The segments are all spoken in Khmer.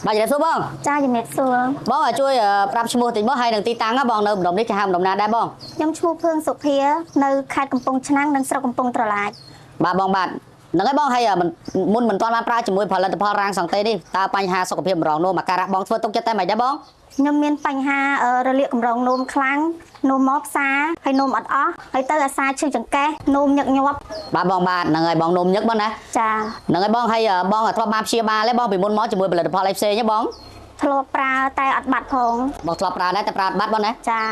bà chỉ đẹp số bông cha dùm đẹp xưa bông ở chui đạp mua thì bông hay đừng tí tăng á bông đâu đồng đi cái hàm đồng nào đã bông nhâm chu phương sụp hía nơi khai cầm pông chăn nâng sọc cầm pông trở lại bà bông bạn nâng cái bông hay mình muốn mình toàn mang pra chỉ mùi phật là phật rang sòng tây đi ta bánh hà sọc hiểm rong nô mà cà rạ bông phơi tốc chất tay mày đã bông nhâm miên bánh hà ở liệt cầm rong nôm kháng nôm móp xa hay nôm ọt ó hay tơ là xa chưa chẳng ke nôm nhật nhọp bà bông bạn nâng cái bông nôm nhất bông nè cha nâng cái bông hay bông ở thọ chia ba lấy bông vì muốn mói chỉ mùi phật là phật FC nhé bông thlo pra tay ọt bạt phong bông thọ pra đấy ta pra bắt bông nè ចា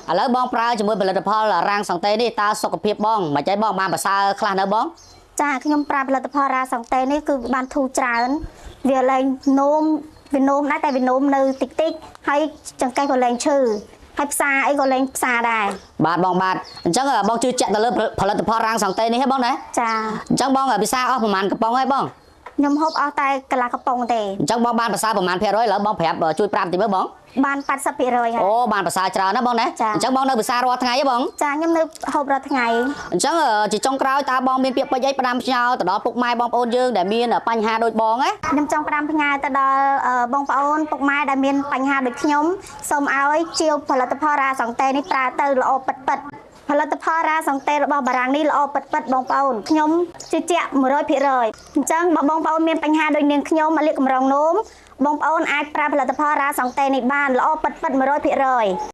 ឥឡូវបងប្រើជាមួយផលិតផលរាងសង្តេនេះតើសុខភាពបងមិនចៃបងបានប្រសើរខ្លះនៅបង ចាខ្ញុំប្រើផលិតផលរ៉ាសង្តេនេះគឺបានធូរច្រើនវាលែងនោមវានោមដែរតែវានោមនៅតិចតិចហើយចង្កេះក៏លែងឈឺហើយផ្សាអីក៏លែងផ្សាដែរ បាទបងបាទអញ្ចឹងបងជឿជាក់ទៅលើផលិតផលរាងសង្តេនេះហ៎បងណា ចា អញ្ចឹងបងពិសាអស់ប្រហែលកំប៉ុងហើយបង ខ្ញុំហូបអស់តែកន្លះកំប៉ុងទេ អញ្ចឹងបងបានប្រសើរប្រហែលភាគរយឥឡូវបងប្រាប់ជួយប្រាប់តិចមើលបង បាន 80% ហើយ អូបានប្រសើរច្រើនណាបងណាអញ្ចឹងបងនៅពិសារាល់ថ្ងៃហ៎បង ចាខ្ញុំនៅហូបរាល់ថ្ងៃ អញ្ចឹងជាចុងក្រោយតើបងមានពាក្យពេចន៍អីផ្ដាំផ្ញើទៅដល់ពុកម៉ែបងប្អូនយើងដែលមានបញ្ហាដូចបងណា ខ្ញុំចង់ផ្ដាំផ្ញើទៅដល់បងប្អូនពុកម៉ែដែលមានបញ្ហាដូចខ្ញុំសូមឲ្យជាវផលិតផលរ៉ាសង្តេនេះប្រើទៅល្អពិតៗ ផលិតផលរ៉ាសង្តេរបស់បារាំងនេះល្អពិតៗបងប្អូនខ្ញុំជឿជាក់ 100% អញ្ចឹងបើបងប្អូនមានបញ្ហាដូចនាងខ្ញុំមកលាកកម្រងនោមបងប្អូនអាចប្រើផលិតផលរ៉ាសង្តេនេះបានល្អពិតៗ 100%